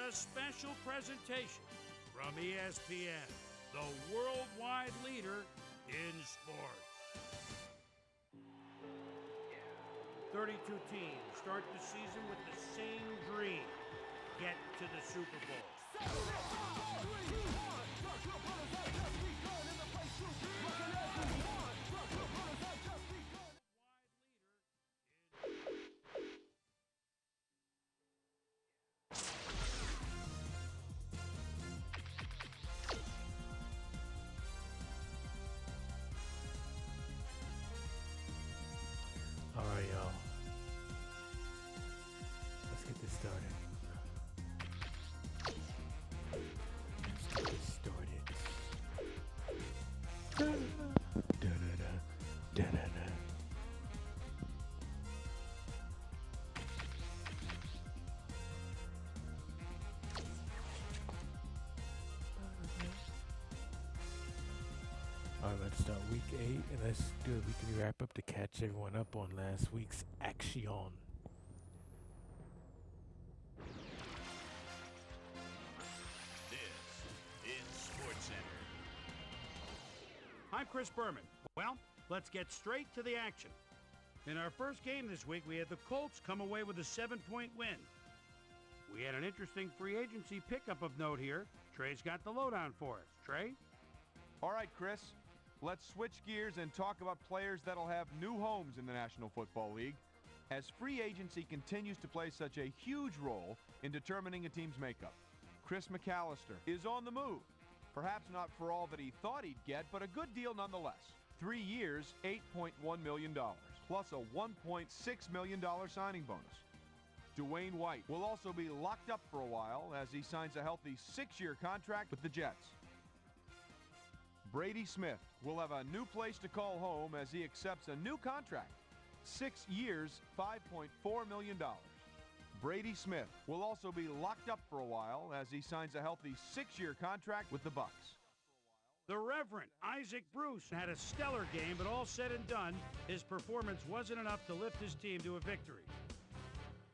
a special presentation from ESPN, the worldwide leader in sports. 32 teams start the season with the same dream: get to the Super Bowl. All right, y'all. Let's get this started. Da-da-da, da-da-da. All right, let's start week 8, and let's do a weekly wrap up to catch everyone up on last week's action. This is SportsCenter. I'm Chris Berman. Well, let's get straight to the action. In our first game this week, we had the Colts come away with a 7-point win. We had an interesting free agency pickup of note here. Trey's got the lowdown for us. Trey? All right, Chris. Let's switch gears and talk about players that'll have new homes in the National Football League, as free agency continues to play such a huge role in determining a team's makeup. Chris McAllister is on the move. Perhaps not for all that he thought he'd get, but a good deal nonetheless. 3 years, $8.1 million, plus a $1.6 million signing bonus. Dwayne White will also be locked up for a while as he signs a healthy 6-year contract with the Jets. Brady Smith will have a new place to call home as he accepts a new contract. 6 years, $5.4 million. Brady Smith will also be locked up for a while as he signs a healthy 6-year contract with the Bucs. The Reverend Isaac Bruce had a stellar game, but all said and done, his performance wasn't enough to lift his team to a victory.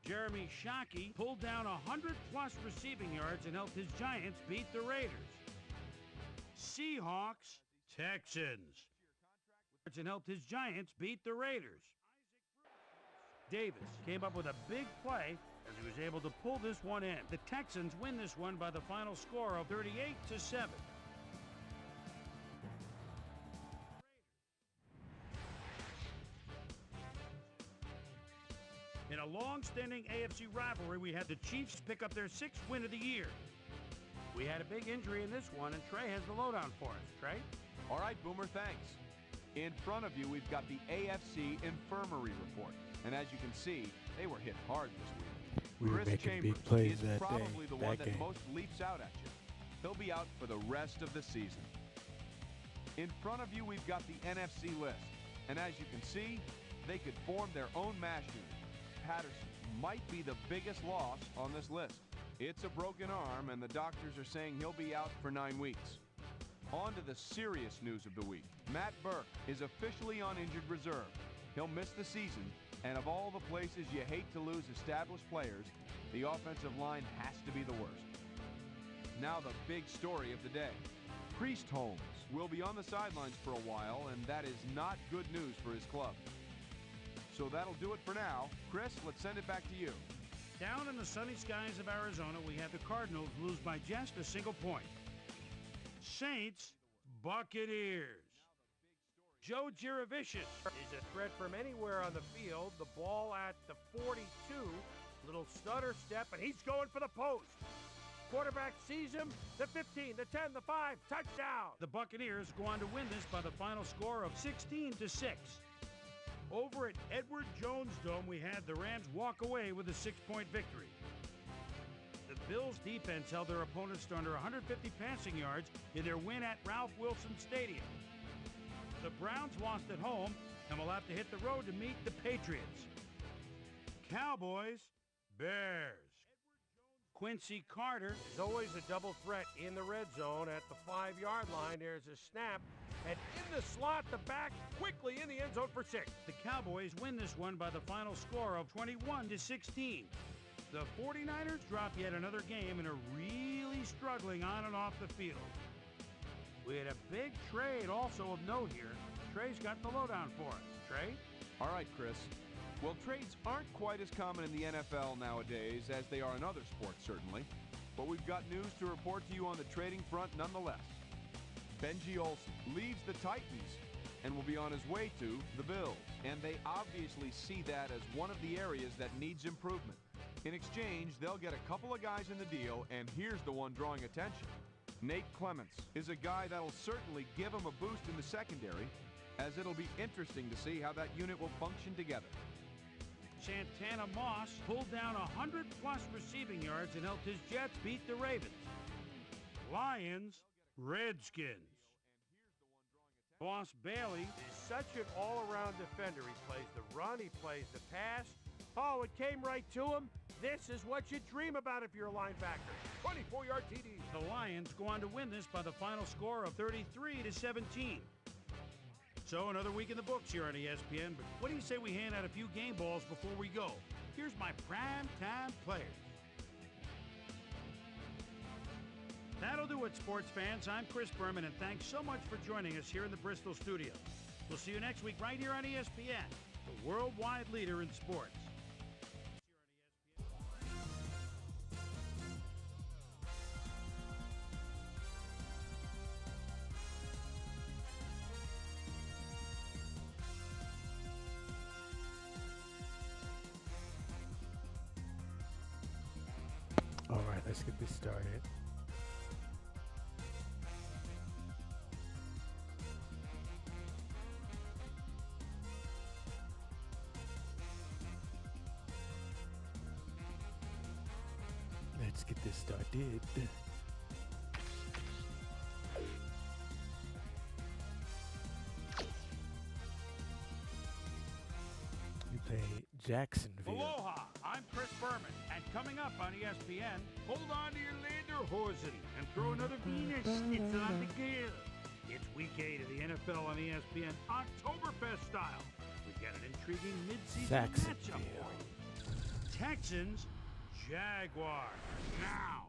Jeremy Shockey pulled down 100-plus receiving yards and helped his Giants beat the Raiders. Seahawks, Texans, and helped his Giants beat the Raiders. Davis came up with a big play as he was able to pull this one in. The Texans win this one by the final score of 38-7. In a long-standing AFC rivalry, we had the Chiefs pick up their 6th win of the year. We had a big injury in this one, and Trey has the lowdown for us. Trey? All right, Boomer, thanks. In front of you, we've got the AFC Infirmary Report. And as you can see, they were hit hard this week. We were Chris making Chambers big plays is that probably day, the one that that game. most leaps out at you. He'll be out for the rest of the season. In front of you, we've got the NFC list. And as you can see, they could form their own mash unit. Patterson might be the biggest loss on this list. It's a broken arm, and the doctors are saying he'll be out for 9 weeks. On to the serious news of the week. Matt Burke is officially on injured reserve. He'll miss the season, and of all the places you hate to lose established players, the offensive line has to be the worst. Now the big story of the day. Priest Holmes will be on the sidelines for a while, and that is not good news for his club. So that'll do it for now. Chris, let's send it back to you. Down in the sunny skies of Arizona, we had the Cardinals lose by just a single point. Saints, Buccaneers. Joe Jurevicius is a threat from anywhere on the field. The ball at the 42. Little stutter step, and he's going for the post. Quarterback sees him. The 15, the 10, the 5, touchdown. The Buccaneers go on to win this by the final score of 16-6. Over at Edward Jones Dome, we had the Rams walk away with a 6-point victory. The Bills' defense held their opponents to under 150 passing yards in their win at Ralph Wilson Stadium. The Browns lost at home and will have to hit the road to meet the Patriots. Cowboys, Bears. Quincy Carter is always a double threat in the red zone at the 5-yard line. There's a snap, and in the slot, the back quickly in the end zone for 6. The Cowboys win this one by the final score of 21-16. The 49ers drop yet another game and are really struggling on and off the field. We had a big trade also of note here. Trey's got the lowdown for us. Trey? All right, Chris. Well, trades aren't quite as common in the NFL nowadays as they are in other sports, certainly. But we've got news to report to you on the trading front nonetheless. Benji Olsen leaves the Titans and will be on his way to the Bills. And they obviously see that as one of the areas that needs improvement. In exchange, they'll get a couple of guys in the deal, and here's the one drawing attention. Nate Clements is a guy that'll certainly give him a boost in the secondary, as it'll be interesting to see how that unit will function together. Santana Moss pulled down 100-plus receiving yards and helped his Jets beat the Ravens. Lions, Redskins. Boss Bailey is such an all-around defender. He plays the run, he plays the pass. Oh, it came right to him. This is what you dream about if you're a linebacker. 24-yard TD. The Lions go on to win this by the final score of 33-17. So another week in the books here on ESPN, but what do you say we hand out a few game balls before we go? Here's my prime-time players. That'll do it, sports fans. I'm Chris Berman, and thanks so much for joining us here in the Bristol studio. We'll see you next week right here on ESPN, the worldwide leader in sports. All right, let's get this started. Let's get this started. You play Jacksonville. Aloha, I'm Chris Berman, and coming up on ESPN, hold on to your lederhosen and throw another Venus schnitzel on the grill. It's week 8 of the NFL on ESPN, Oktoberfest style. We've got an intriguing midseason matchup for you. Texans, Jaguars. Now.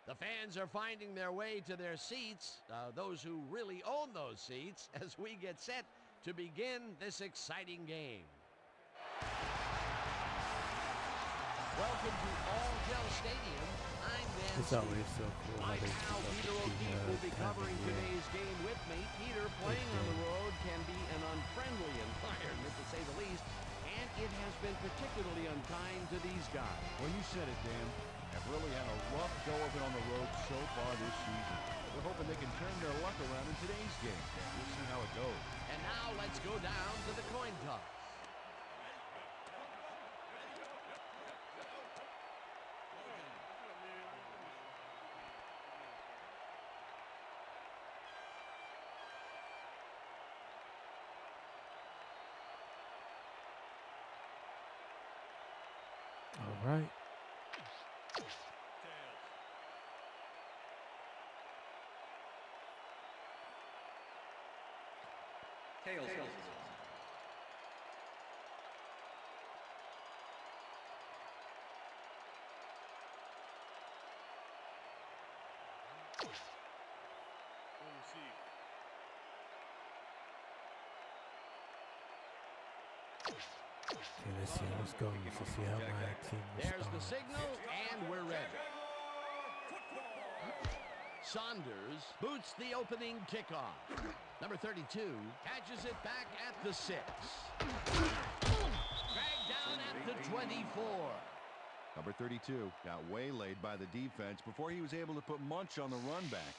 The fans are finding their way to their seats, those who really own those seats, as we get set to begin this exciting game. Welcome to All-Gel Stadium. I'm Van It's always so cool. My pal Peter O'Keefe will be covering today's game with me. Peter, playing on the road can be an unfriendly environment, to say the least, and it has been particularly unkind to these guys. Well, you said it, Dan. Have really had a rough go of it on the road so far this season. We're hoping they can turn their luck around in today's game. We'll see how it goes. And now let's go down to the coin toss. All right. Tails. Okay, let's see how this goes. Let's see how my team There's the responds. signal, and we're ready. Saunders boots the opening kickoff. Number 32 catches it back at the 6. Dragged down at the 24. Number 32 got waylaid by the defense before he was able to put Munch on the run back.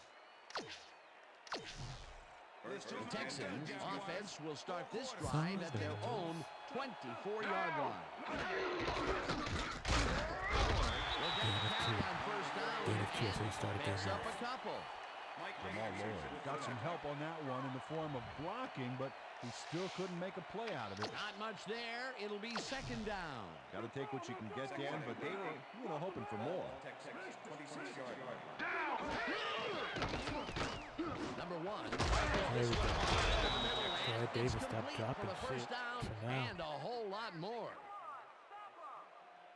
The Texans offense will start this drive at their own 24-yard line. Will get a carry on first down and picks up a couple. Jamal Lord got some help on that one in the form of blocking, but he still couldn't make a play out of it. Not much there. It'll be second down. Got to take what you can get, Dan, but they were, hoping for more. Number 1. There we go. Yeah, Davis stopped Complete dropping for the shit first down for now. and a whole lot more.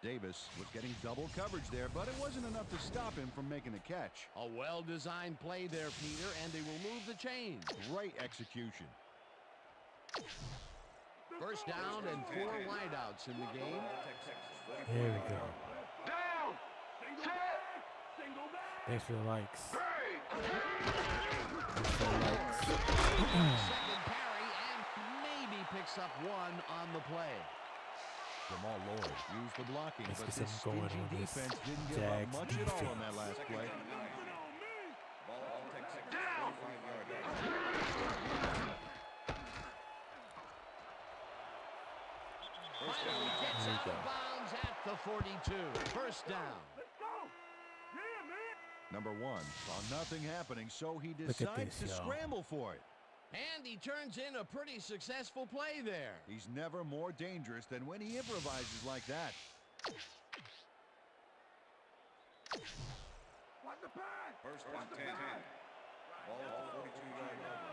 Davis was getting double coverage there, but it wasn't enough to stop him from making the catch. A well-designed play there, Peter, and they will move the chains. Great execution. First down and 4 wideouts in the game. There we go. Thanks for the likes. Thanks for the likes. Second carry and maybe picks up 1 on the play. Jamal Lord used the blocking, Let's but get this some going stingy on this defense didn't give up Jags much at all on that last play. Finally gets out of bounds at the 42. First down. Number 1 saw nothing happening, so he Look at decides this, to y'all. scramble for it. And he turns in a pretty successful play there. He's never more dangerous than when he improvises like that. First and 10. Ball at the 42-yard line.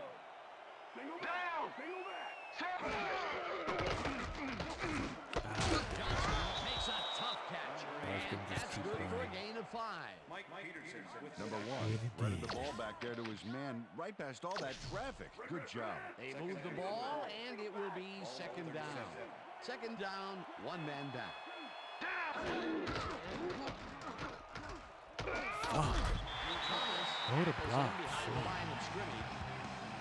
Johnson makes a tough catch. can And just that's keep good for a going. gain of 5. Mike Peterson with Number 1 threaded the ball back there to his man right past all that traffic. Good job. They move the ball, and it will be second down. Second down, 1 man down. Fuck. Thomas What a tackles him block. behind the line of scrimmage.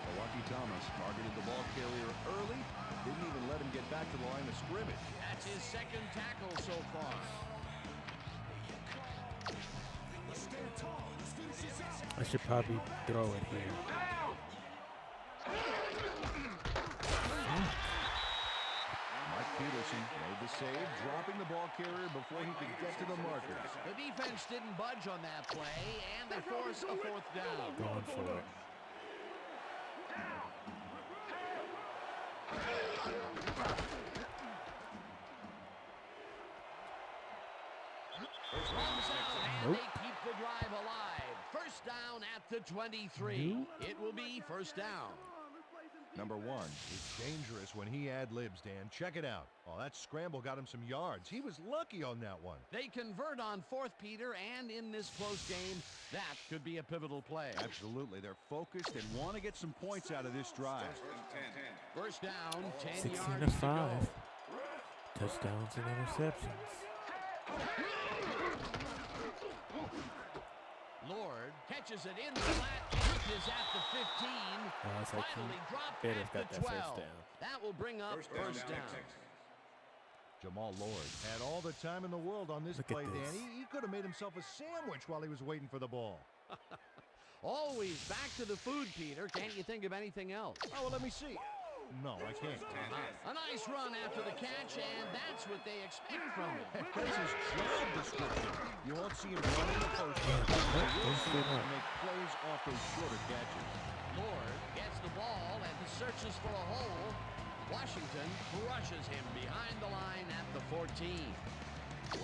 Milwaukee Thomas targeted the ball carrier early. Didn't even let him get back to the line of scrimmage. That's his second tackle so far. I should probably throw it here. Mike Peterson made the save, dropping the ball carrier before he could get to the markers. The defense didn't budge on that play, and they force a 4th down. Going for it. Runs out, and they keep the drive alive. First down at the 23. It will be first down. Number 1 is dangerous when he ad-libs, Dan. Check it out. Oh, that scramble got him some yards. He was lucky on that one. They convert on 4th, Peter, and in this close game, that could be a pivotal play. Absolutely. They're focused and want to get some points out of this drive. First down, 10 16 yards to to 5. go. Touchdowns and interceptions. Lord catches it in the flat, and is at the 15. It's like Finally he dropped better at have got the that 12. first down. That will bring up first down. Jamal Lord had all the time in the world on this Look at play, this. Dan. He could have made himself a sandwich while he was waiting for the ball. Always back to the food, Peter. Can't you think of anything else? Oh, well, let me see. No, I can't. A nice run after the catch, and that's what they expect from him. This is job description. You won't see him running the post. You will see him make plays off those shorter catches. Lord gets the ball and searches for a hole. Washington crushes him behind the line at the 14.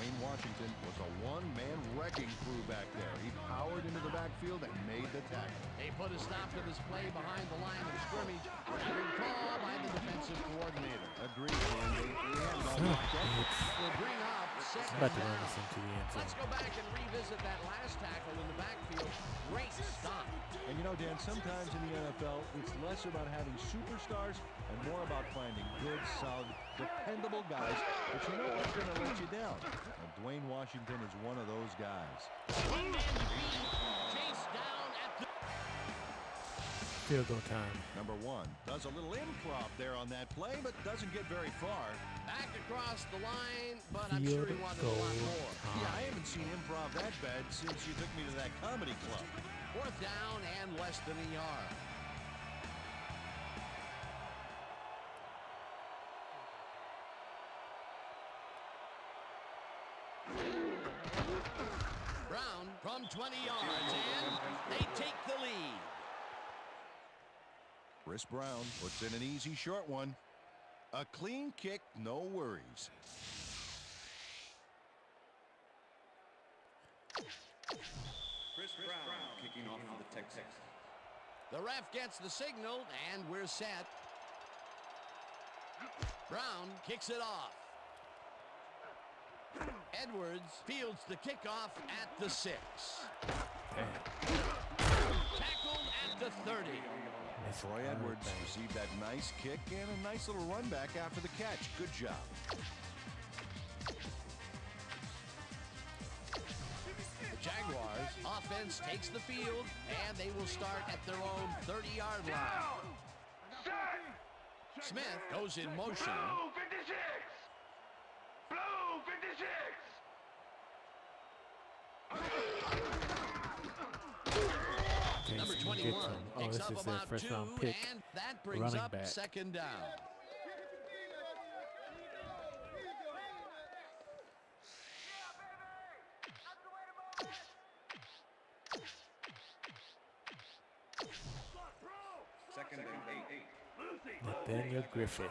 Wayne Washington was a one-man wrecking crew back there. He powered into the backfield and made the tackle. They put a stop to this play behind the line of scrimmage. Good call by the defensive coordinator. Agreed, and they had it on the defense. Will bring up second About to run down. this into the end Let's zone. go back and revisit that last tackle in the backfield. Great stop. And you know, Dan, sometimes in the NFL, it's less about having superstars and more about finding good, solid, dependable guys that you know aren't going to let you down. And Dwayne Washington is one of those guys. One man to beat. Chase down at the... Field goal time. Number 1 does a little improv there on that play, but doesn't get very far. Back across the line, but I'm sure he wanted a lot more. Yeah, I haven't seen improv that bad since you took me to that comedy club. 4th down and less than a yard. Brown from 20 yards, and they take the lead. Chris Brown puts in an easy short one. A clean kick, no worries. Chris Brown kicking off for the Texans. The ref gets the signal, and we're set. Brown kicks it off. Edwards fields the kickoff at the 6. Tackled at the 30. Troy Edwards received that nice kick and a nice little run back after the catch. Good job. The Jaguars offense takes the field, and they will start at their own 30-yard line. Smith goes in motion. Blue 56! Blue 56! Number 21 picks up about 2, and that brings up second down. Second and 8. Nathaniel Griffith.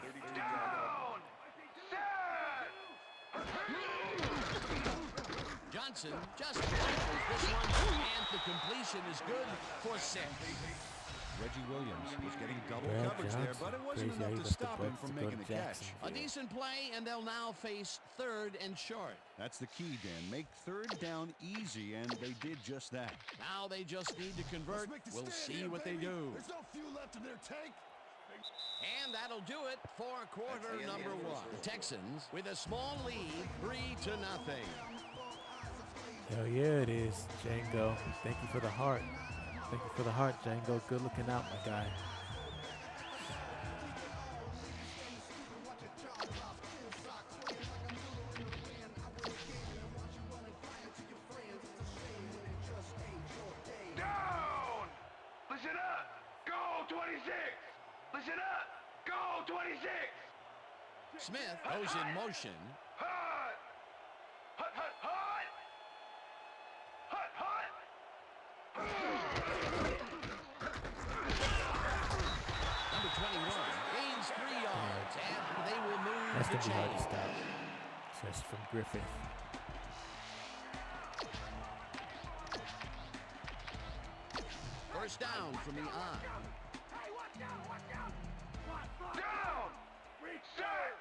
Johnson just tackles this one, and the completion is good for 6. Reggie Williams was getting double Brad coverage Johnson. there, but it wasn't Crazy how enough he to left the stop him Bucs from to go making to the catch. A decent play, and they'll now face 3rd and short. That's the key, Dan. Make 3rd down easy, and they did just that. Now they just need to convert. We'll see what they do. There's no fuel left in their tank. And that'll do it for quarter number 1. The Texans with a small lead, 3-0. Hell yeah, it is, Django. Thank you for the heart. Thank you for the heart, Django. Good looking out, my guy. Down! Listen up! Go 26! Listen up! Go 26! Smith goes in motion. Hut! Hut, hut, hut! Hut, hut! Number 21 gains 3 yards, and they will move That's the going to be hard to chains. stop. Just from Griffith. First down from the eye. Down! Set!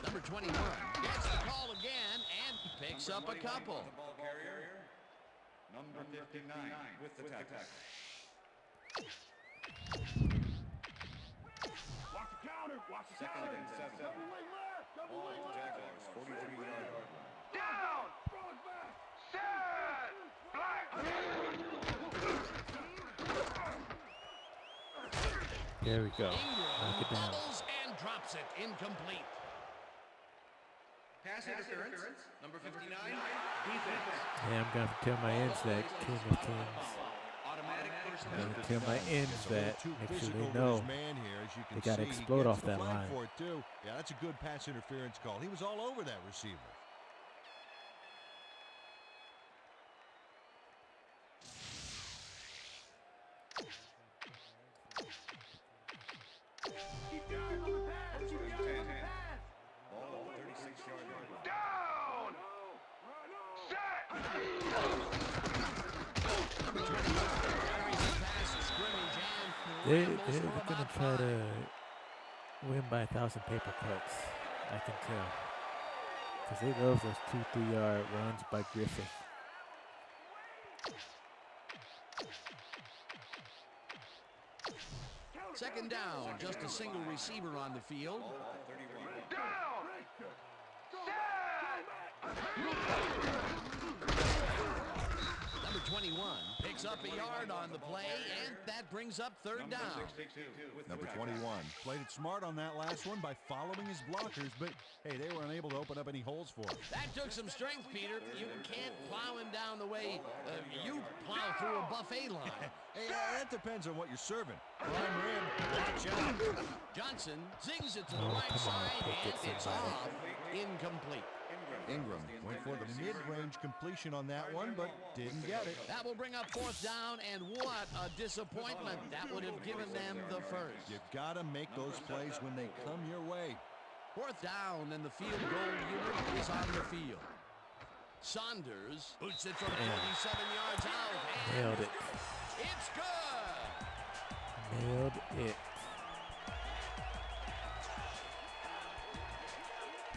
Number 21 gets the call again and picks up a couple. The ball carrier. Number 59 with the tackle. Watch the counter! Watch the Second counter! and 7. Ball at the Jaguars, 43-yard line. Down! Set! Black! There we go. Ingram Knock it down. bubbles and drops it incomplete. Pass interference. Number 59. Yeah, I'm going to tell my ends that King of Kings. Automatic first I'm down. going to tell my ends that Too make sure physical they with know his man here, as you can they got to see. He explode gets off the that flag line. for it too. Yeah, that's a good pass interference call. He was all over that receiver. Ball at the 36-yard line. Down! Set! Carries the pass at scrimmage and They're rambles for going to about try 5. to win by 1,000 paper cuts. I can tell. Because they love those 2-3 yard runs by Griffith. Second down, just a single receiver on the field. Down! Number 21 picks up a yard on the play, and that brings up 3rd down. Number 21 played it smart on that last one by following his blockers, but hey, they were unable to open up any holes for him. That took some strength, Peter. You can't plow him down the way you plow through a buffet line. Hey, that depends on what you're serving. Prime rib, watch out. Johnson zings it to the Oh, right come on, side, pick and it, it's somebody. off. Incomplete. Ingram went for the mid-range completion on that one, but didn't get it. That will bring up 4th down, and what a disappointment. That would have given them the first. You gotta make those plays when they come your way. 4th down, and the field goal unit is on the field. Saunders boots it from 47 yards out, and Nailed it. it's good. Nailed it.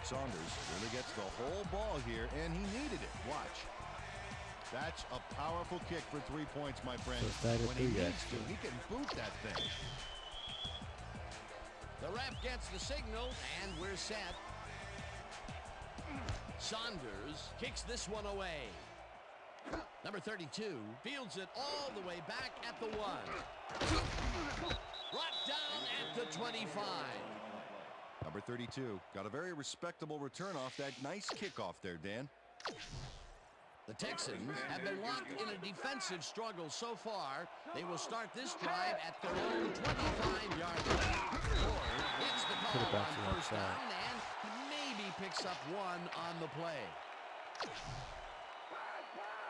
Saunders really gets the whole ball here, and he needed it. Watch. That's a powerful kick for 3 points, my friend. When he needs to, he can boot that thing. The ref gets the signal, and we're set. Saunders kicks this one away. Number 32 fields it all the way back at the 1. Brought down at the 25. Number 32 got a very respectable return off that nice kickoff there, Dan. The Texans have been locked in a defensive struggle so far. They will start this drive at their own 25-yard line. Ford gets the call on first down and maybe picks up one on the play.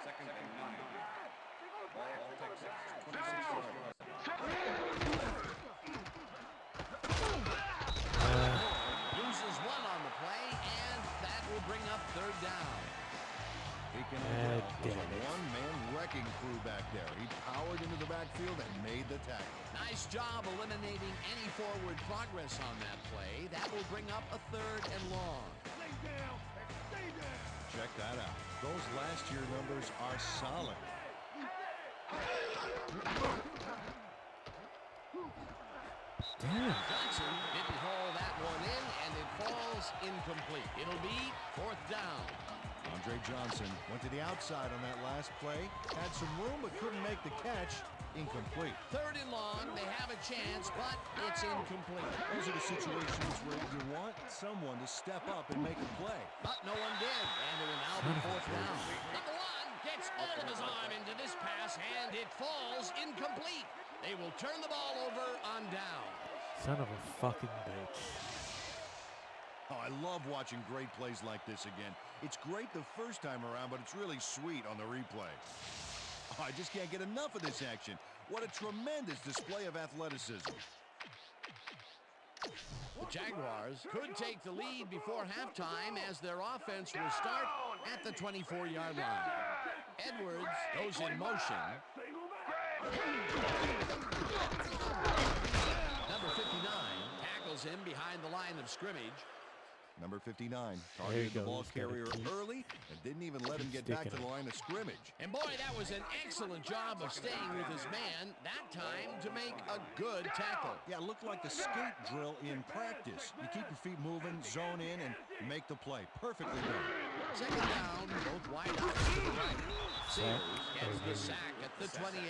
Second and 9. Ball at Texas, 26 yards. Loses one on the play, and that will bring up third down. Speaking of the drill, there's a one-man wrecking crew back there. He powered into the backfield and made the tackle. Nice job eliminating any forward progress on that play. That will bring up a third and long. Check that out. Those last year numbers are solid. Johnson didn't haul that one in, and it falls incomplete. It'll be fourth down. Andre Johnson went to the outside on that last play. Had some room, but couldn't make the catch. Incomplete. Third and long. They have a chance, but it's incomplete. Those are the situations where you want someone to step up and make a play. But no one did, and it will now be fourth down. Number 1 gets all of his arm into this pass, and it falls incomplete. They will turn the ball over on down. Son of a fucking bitch. Oh, I love watching great plays like this again. It's great the first time around, but it's really sweet on the replay. Oh, I just can't get enough of this action. What a tremendous display of athleticism. The Jaguars could take the lead before halftime as their offense will start at the 24-yard line. Edwards goes in motion. Number 59 tackles him behind the line of scrimmage. Number 59 targeted the ball carrier early and didn't even let him get back to the line of scrimmage. And boy, that was an excellent job of staying with his man, that time to make a good tackle. Yeah, it looked like the skate drill in practice. You keep your feet moving, zone in, and make the play. Perfectly done. Second down, both wide out to the right. Sears gets the sack at the 28.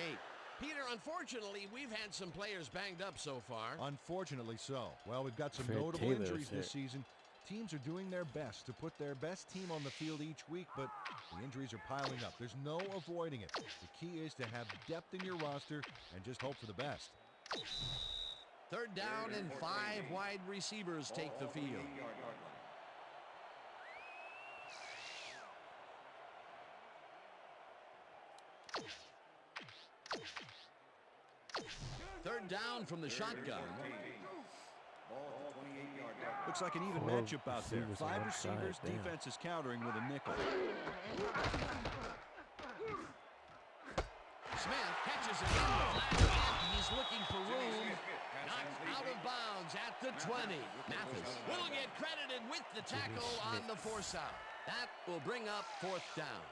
Peter, unfortunately, we've had some players banged up so far. Unfortunately so. Well, we've got some Fred notable Taylor's injuries this hit. season. Teams are doing their best to put their best team on the field each week, but the injuries are piling up. There's no avoiding it. The key is to have depth in your roster and just hope for the best. Third down and 5 wide receivers take the field. Third down from the shotgun. Looks like an even matchup out there. 5 receivers, defense is countering with a nickel. Smith catches it in the flat, and he's looking for room. Knocked out of bounds at the 20. Mathis will get credited with the tackle on the force out. That will bring up fourth down.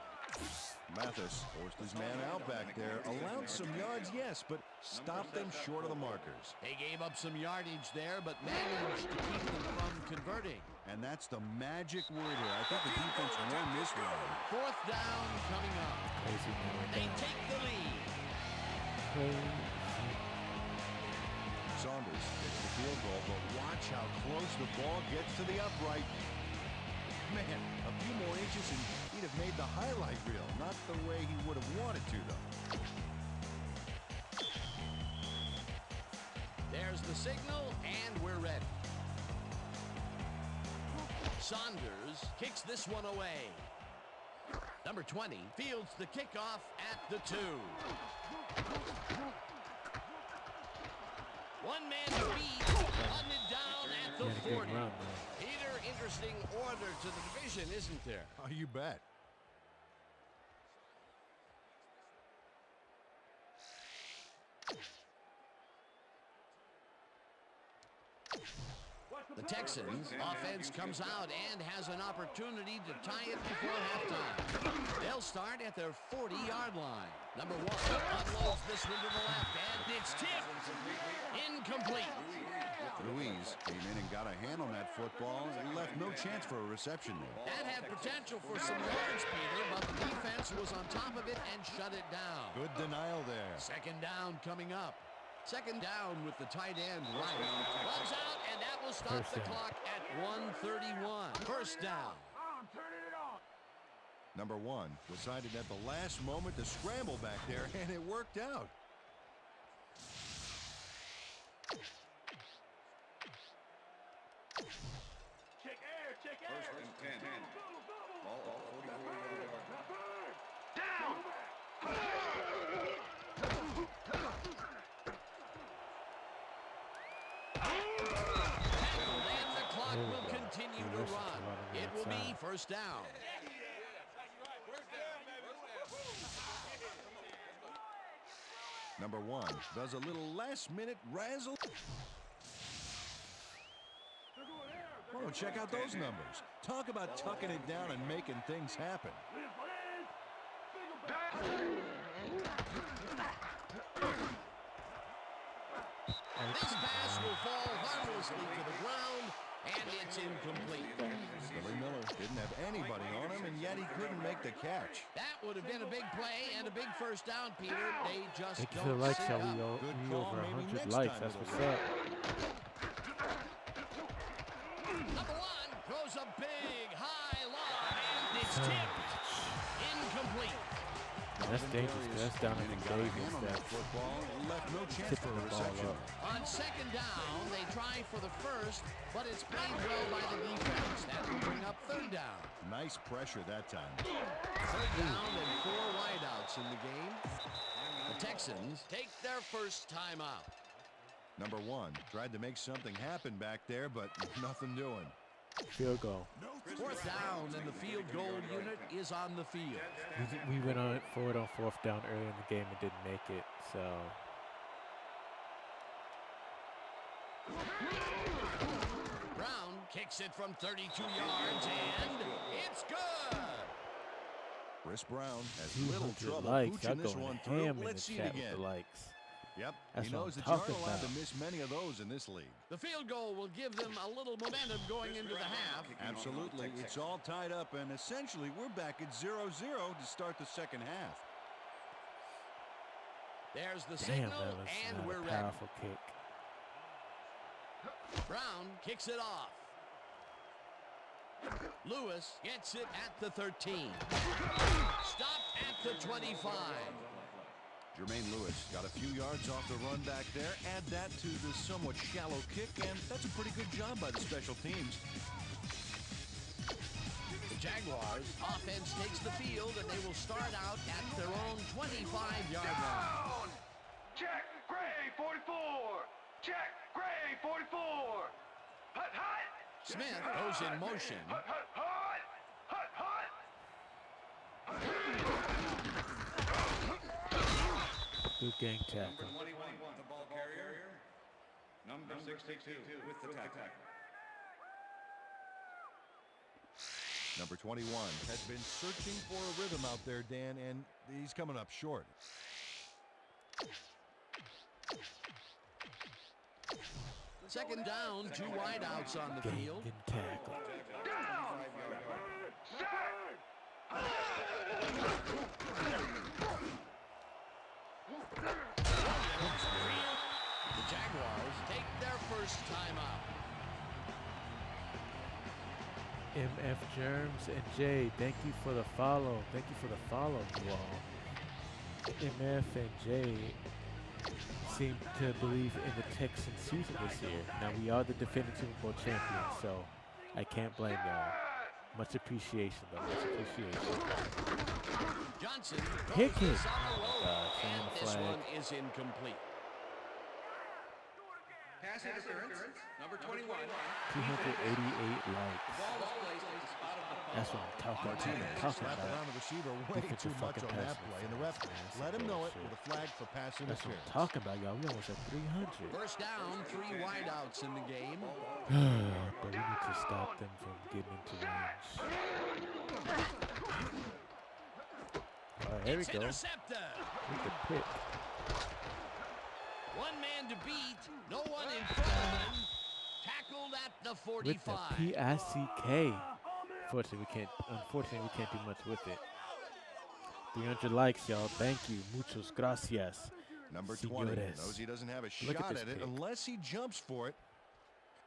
Mathis forced his man out back there. Allowed some yards, yes, but stopped them short of the markers. They gave up some yardage there, but managed to keep them from converting. And that's the magic word here. I think the defense won this one. Fourth down coming up. They take the lead. Saunders gets the field goal, but watch how close the ball gets to the upright. Man, a few more inches and he'd have made the highlight reel. Not the way he would have wanted to, though. There's the signal, and we're ready. Saunders kicks this one away. Number 20 fields the kickoff at the 2. One man to beat, hunted down at the 40. Peter, interesting order to the division, isn't there? Oh, you bet. The Texans offense comes out and has an opportunity to tie it before halftime. They'll start at their 40-yard line. Number 1 unloads this one to the left, and it's tipped. Incomplete. Ruiz came in and got a hand on that football and left no chance for a reception there. That had potential for some yards, Peter, but the defense was on top of it and shut it down. Good denial there. Second down coming up. Second down with the tight end right. Runs out, and that will stop the clock at 1:31. First down. Number 1 decided at the last moment to scramble back there, and it worked out. First and 10. Ball at the 44-yard line. Down! And the clock will continue to run. It will be first down. Number 1 does a little last-minute razzle. Oh, check out those numbers. Talk about tucking it down and making things happen. This pass will fall harmlessly to the ground, and it's incomplete. Billy Miller didn't have anybody on him, and yet he couldn't make the catch. That would have been a big play and a big first down, Peter. They just Thank you for the don't likes, sit shall up. we call, over maybe 100 next likes. time That's it'll what's work. up. Number 1 throws a big high line, and it's tipped. Incomplete. That's dangerous. 'Cause that's down Came in in and got a Davis. hand on that That's football and left no chance tipping for a the ball reception. up. On second down, they try for the first, but it's played well by the defense. That will bring up third down. Nice pressure that time. Third down and 4 wideouts in the game. The Texans take their first timeout. Number 1 tried to make something happen back there, but nothing doing. Field goal. Fourth down, and the field goal unit is on the field. We went on forward on 4th down early in the game and didn't make it. So Brown kicks it from 32 yards, and it's good. Chris Brown has little 200 trouble likes. Y'all pooching this going one through. ham in the Let's see it chat with again. the likes. Yep, That's he what knows I'm that you aren't talking allowed to about. miss many of those in this league. The field goal will give them a little momentum going into the half. Absolutely. It's all tied up, and essentially we're back at 0-0 to start the second half. There's the Damn, signal, that was and not we're a ready. powerful kick. Brown kicks it off. Lewis gets it at the 13. Stopped at the 25. Jermaine Lewis got a few yards off the run back there. Add that to the somewhat shallow kick, and that's a pretty good job by the special teams. The Jaguars offense takes the field, and they will start out at their own 25-yard line. Down! Check, Gray, 44! Check, Gray, 44! Hut, hut! Smith goes in motion. Hut, hut, hut! Hut, hut! Good gang tackle. 21, the ball carrier. Number 62 with the tackle. Number 21 has been searching for a rhythm out there, Dan, and he's coming up short. Second down, 2 wideouts on the field. Gang tackle. Down! The Jaguars take their first timeout. MF Germs and Jay, thank you for the follow. Thank you for the follow, you all. MF and Jay seem to believe in the Texans season this year. Now, we are the defending Super Bowl champions, so I can't blame y'all. Much appreciation, though. Much appreciation. Johnson Pick throws it. this on the road, Fan and the this flag. one is incomplete. Pass interference, number 21. 288 likes. Ball was placed at the spot of the punt. That's what I'm talking about. Slapped around the receiver way Defensive too much fucking on that pass play, and the ref interference, let him know it bullshit. with a flag for pass That's what I'm interference. talking about, y'all. We almost at 300. First down, 3 wideouts in the game. But we need to stop them from getting into range. All right, here we It's go. intercepted. With the pick. One man to beat, no one in front of him. Tackled at the With the 45. PICK. Unfortunately, we can't do much with it. 300 likes, y'all. Thank you. Muchos gracias. Number 20 Señores. knows he doesn't have a Look at shot this at it pick. unless he jumps for it.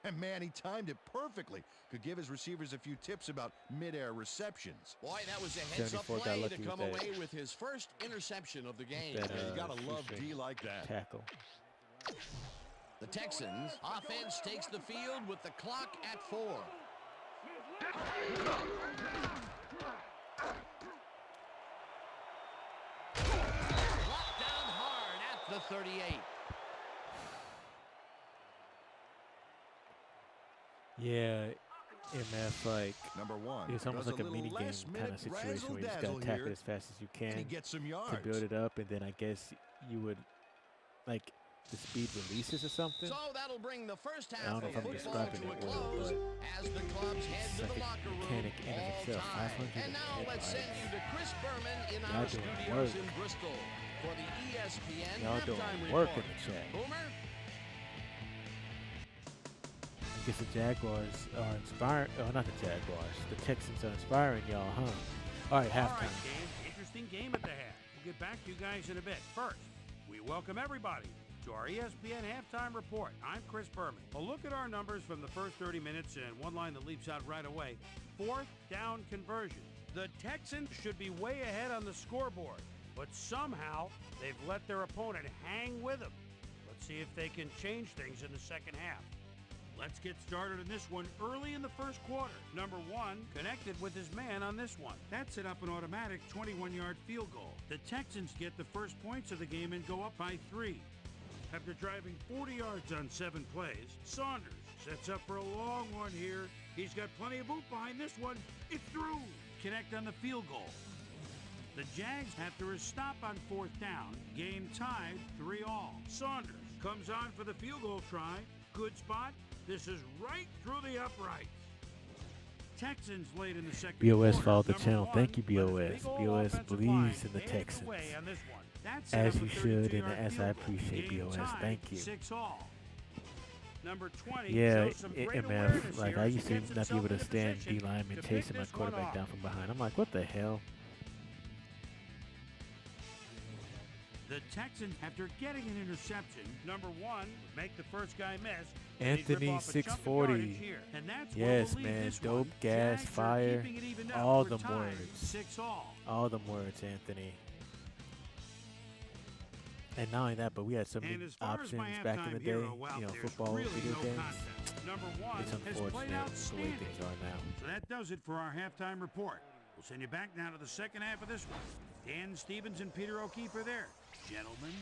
And man, he timed it perfectly. Could give his receivers a few tips about mid-air receptions. Boy, that was a heads-up 74 got play lucky to with come that. away with his first interception of the game. That, Yeah, you gotta love shoestring D like that. tackle. The Texans offense takes the field with the clock at 4. Blocked down hard at the 38. Yeah, MF, like, Number 1 it's almost does like a little mini game last-minute kind of situation where you just razzle-dazzle gotta tackle here, as fast as you and he can gets some to yards. build it up, and then I guess you would, like, the speed releases or something. So that'll bring the first I half don't know of if I'm football describing to a it well, close but as the clubs head it's to like the a locker room mechanic in and of all itself. time. 500 And now let's headlines. send you to Chris Berman in Y'all our doing studios work. in Bristol for the ESPN Y'all doing halftime work report. in the chat. Boomer? I guess the Jaguars are inspiring. Oh, not the Jaguars. The Texans are inspiring y'all, huh? All right, All halftime. right, game. Interesting game at the half. We'll get back to you guys in a bit. First, we welcome everybody to our ESPN halftime report. I'm Chris Berman. A look at our numbers from the first 30 minutes and one line that leaps out right away. 4th down conversion. The Texans should be way ahead on the scoreboard, but somehow they've let their opponent hang with them. Let's see if they can change things in the second half. Let's get started in this one early in the first quarter. Number 1 connected with his man on this one. That set up an automatic 21-yard field goal. The Texans get the first points of the game and go up by 3. After driving 40 yards on 7 plays, Saunders sets up for a long one here. He's got plenty of boot behind this one. It's through. Connect on the field goal. The Jags, after a stop on 4th down, game tied 3-all. Saunders comes on for the field goal try. Good spot. This is right through the uprights. Texans late in the second BOS quarter. followed the Number channel. 1 Thank you, led his BOS. big ol' BOS offensive believes line in the paved Texans. way on this one. That set As up a you should, and 32-yard as field I goal. appreciate Game BOS. tied Thank you. 6-all. Number 20 Yeah, shows some great MF, awareness like here I as he used to gets not be able himself to into stand position D linemen to chasing pick my this one quarterback off. down from behind. I'm like, what the hell? The Texans, after getting an interception, number 1, make the first guy miss. and he'd rip Anthony off a chunk of 640. yardage here. And that's where Yes, we'll leave man. this Dope, one. gas, Jags are fire. keeping it evened up. All We're them tied words. 6-all. All them words, Anthony. And not only that, but we had so And many as far as options my back in the halftime day. hero, well, You know, there's football, really video no games. contest. Number 1 It's has played unfortunate the way outstanding. things are now. So that does it for our halftime report. We'll send you back now to the second half of this one. Dan Stevens and Peter O'Keefe are there. Gentlemen.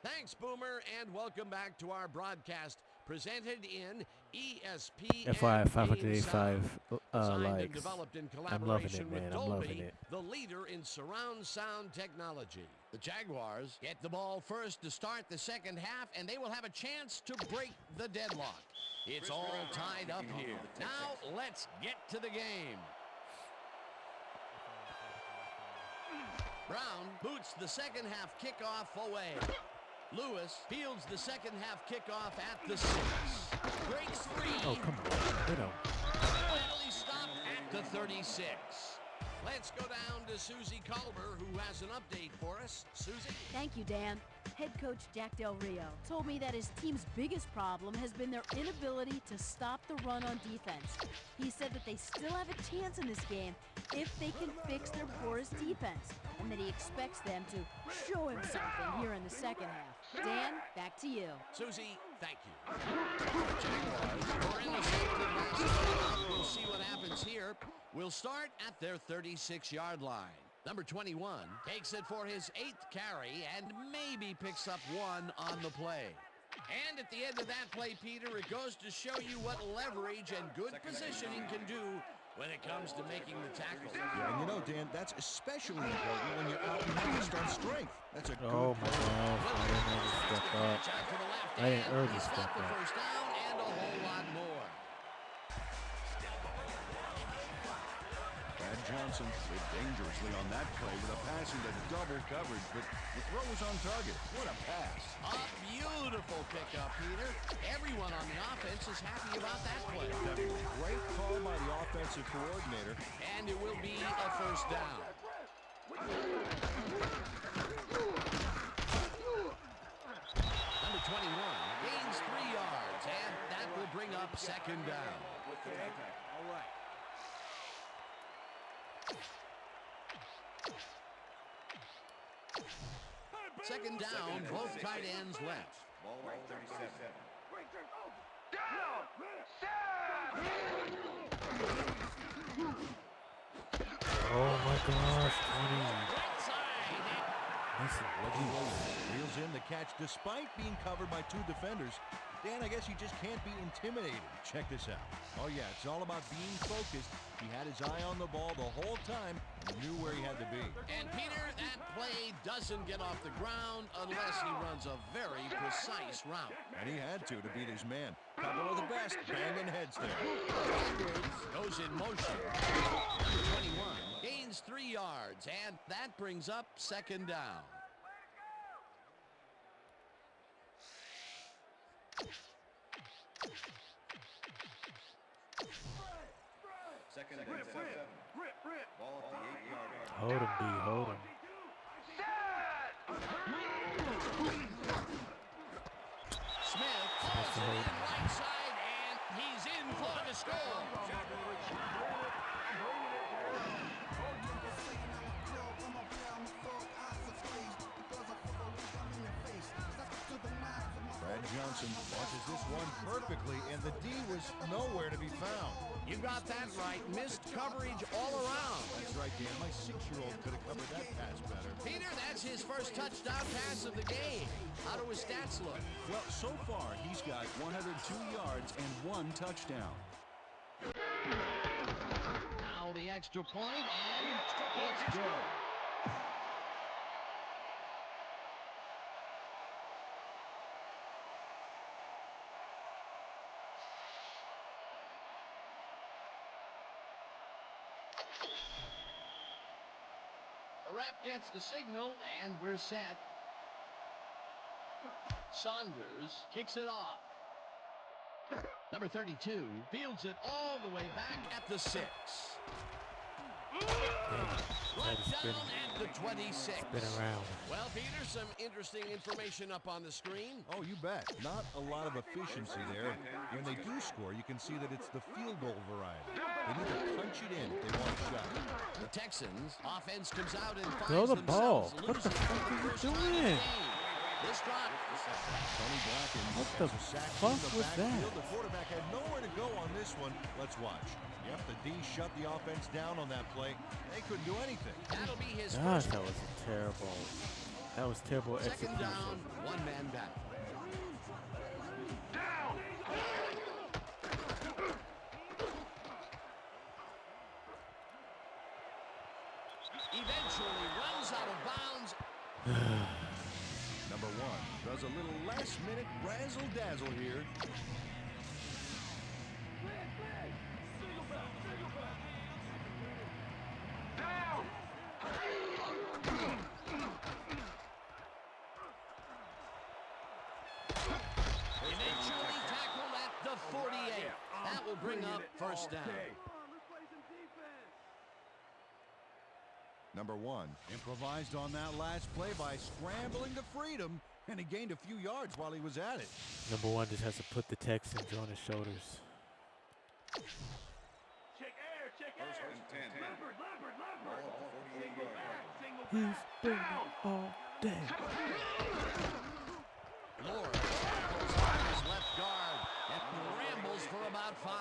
Thanks, Boomer, and welcome back to our broadcast presented in ESPN. FYI, Game 585 Sound. Designed and likes. developed in I'm loving collaboration it, with man. I'm Dolby, loving it. the leader in surround sound technology. The Jaguars get the ball first to start the second half, and they will have a chance to break the deadlock. It's all tied up here. Now let's get to the game. Brown boots the second half kickoff away. Lewis fields the second half kickoff at the 6. Breaks 3. Oh, come on. You know. Finally stopped at the 36. Let's go down to Susie Culber, who has an update for us. Susie? Thank you, Dan. Head coach Jack Del Rio told me that his team's biggest problem has been their inability to stop the run on defense. He said that they still have a chance in this game if they can fix their porous defense, and that he expects them to show him something here in the second half. Dan, back to you. Susie, thank you. Jaguars were intercepted last time. We'll see what happens here. We'll start at their 36-yard line. Number 21 takes it for his 8th carry and maybe picks up 1 on the play. And at the end of that play, Peter, it goes to show you what leverage and good positioning can do when it comes to making the tackle. Yeah, and you know, Dan, that's especially important when you're outmatched on strength. That's a good Oh my gosh, I didn't know to step up. I didn't earn to step The up. first down and a whole lot more. Brad Johnson hit dangerously on that play with a pass into double coverage, but the throw was on target. What a pass. A beautiful pickup, Peter. Everyone on the offense is happy about that play. Definitely great call by the offensive coordinator. And it will be a first down. Number 21 gains 3 yards, and that will bring up second down. All right. Second down, both tight ends left. Ball at 37. Down! Oh my gosh, 20. Listen, Reggie Williams reels in the catch despite being covered by 2 defenders. Dan, I guess you just can't be intimidated. Check this out. Oh yeah, it's all about being focused. He had his eye on the ball the whole time and knew where he had to be. And Peter, that play doesn't get off the ground unless he runs a very precise route. And he had to beat his man. Couple of the best banging heads there. Goes in motion. Number 21 gains 3 yards, and that brings up second down. Second and 7. Ball at the 8-yard line. hold him, D, hold him. Smith falls to the right side, and he's in for the score. Brad Johnson watches this one perfectly, and the D was nowhere to be found. You got that right. Missed coverage all around. That's right, Dan. My 6-year-old could have covered that pass better. Peter, that's his first touchdown pass of the game. How do his stats look? Well, so far, he's got 102 yards and 1 touchdown. Now the extra point, and it's good. The ref gets the signal, and we're set. Saunders kicks it off. Number 32 fields it all the way back at the 6. Right down at the 26. Spin around. Well, Peter, some interesting information up on the screen. Oh, you bet. Not a lot of efficiency there. When they do score, you can see that it's the field goal variety. They need to punch it in if they want a shot. The Texans offense comes out and Throw finds the ball. themselves What the losing fuck are you first time in the doing? game. This drive. Tony Blackens What the sacked fuck in the was that? backfield. The quarterback had nowhere to go on this one. Let's watch. Yep, the D shut the offense down on that play. They couldn't do anything. That'll be his Gosh, first. that was terrible. That was terrible Second execution. down, one man back. Down! Eventually runs out of bounds. Number 1 does a little last-minute razzle-dazzle here. Down! Eventually tackled at the 48. That will bring up first down. Number 1 improvised on that last play by scrambling to freedom, and he gained a few yards while he was at it. Number 1 just has to put the Texans on his shoulders. First and 10. Ball at the 48-yard line. He's been all day. Lord tackles on his left guard and rambles for about 5.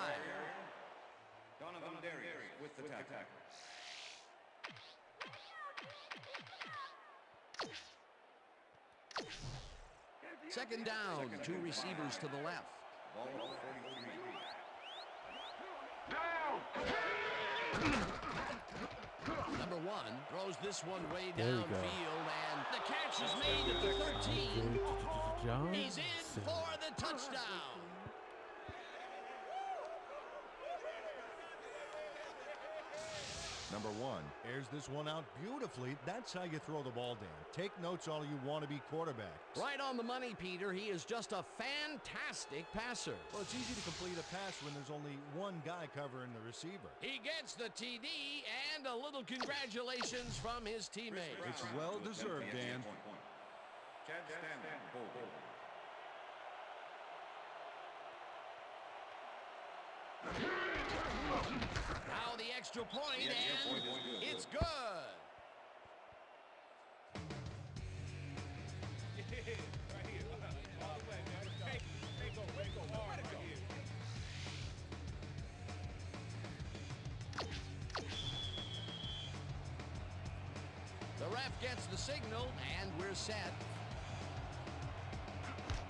Donovan Darius with the tackle. Second down, two receivers to the left. Ball at the 43. Number one throws this one way There we go. downfield, and the catch is made at the 13. Johnson. He's in for the touchdown. Number one airs this one out beautifully. That's how you throw the ball, Dan. Take notes all you want to be quarterback. Right on the money, Peter. He is just a fantastic passer. Well, it's easy to complete a pass when there's only one guy covering the receiver. He gets the TD and a little congratulations from his teammates. It's well deserved, Dan. Chad Stanley, hold. Now the extra point, The extra and point is good. it's good. The ref gets the signal, and we're set.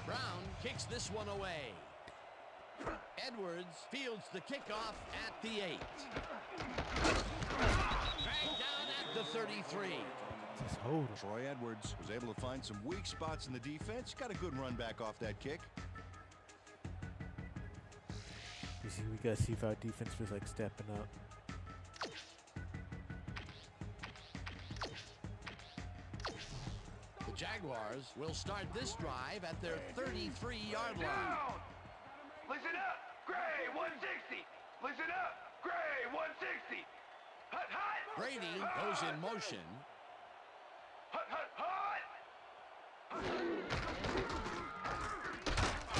Brown kicks this one away. Edwards fields the kickoff at the 8. Dragged down at the 33. Just hold him. Troy Edwards was able to find some weak spots in the defense. Got a good run back off that kick. You see, we gotta see if our defense was like stepping up. The Jaguars will start this drive at their 33-yard line. Down! Listen up! Gray, 160! Listen up! Gray, 160! Hut, hut! Brady goes in motion. Hut, hut, hut!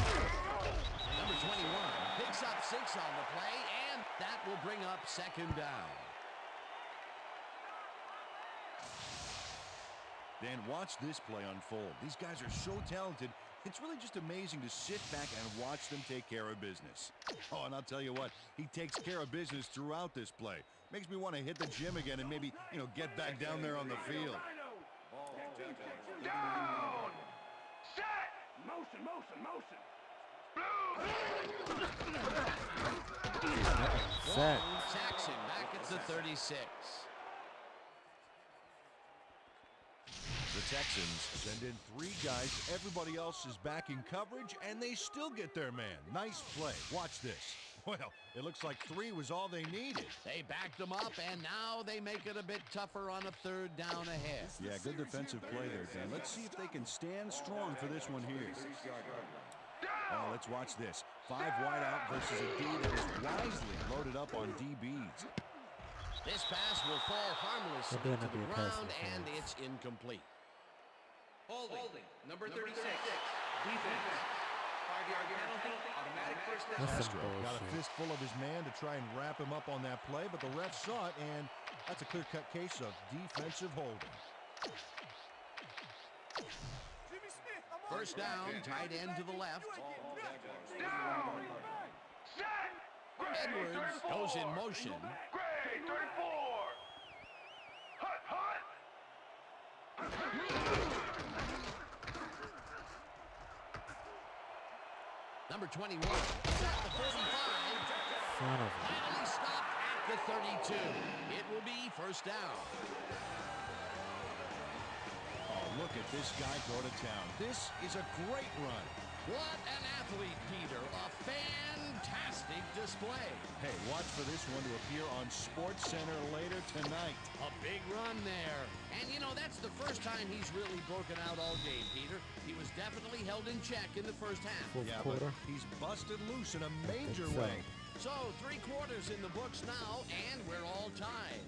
Number 21 picks up 6 on the play, and that will bring up second down. Dan, watch this play unfold. These guys are so talented. It's really just amazing to sit back and watch them take care of business. Oh, and I'll tell you what, he takes care of business throughout this play. Makes me want to hit the gym again and maybe, get back down there on the field. Down! Set! Motion, motion, motion! Blue! Set. Saxon back at the 36. The Texans send in 3 guys. Everybody else is back in coverage, and they still get their man. Nice play. Watch this. Well, it looks like 3 was all they needed. They backed them up, and now they make it a bit tougher on a third down ahead. Yeah, good defensive play there, Dan. Let's see if they can stand strong for this one here. Oh, let's watch this. 5 wide out versus a D that is wisely loaded up on DBs. This pass will fall harmlessly That better to not be the a pass ground, and interference. it's incomplete. Holding. Number 36. Defense. 5-yard penalty. Automatic first down. That's some Got a bullshit. fistful of his man to try and wrap him up on that play, but the ref saw it, and that's a clear-cut case of defensive holding. First down, tight end to the left. Down! Set! Gray, Edwards 34! goes in motion. Gray, 34! Hut, hut! Number 21 is at the 45. Son of a. Finally stopped at the 32. It will be first down. Oh, look at this guy go to town. This is a great run. What an athlete, Peter. A fantastic display. Hey, watch for this one to appear on Sports Center later tonight. A big run there. And, that's the first time he's really broken out all game, Peter. He was definitely held in check in the first half. Fourth Yeah, quarter. but he's busted loose in a major Think so. way. So, 3 quarters in the books now, and we're all tied.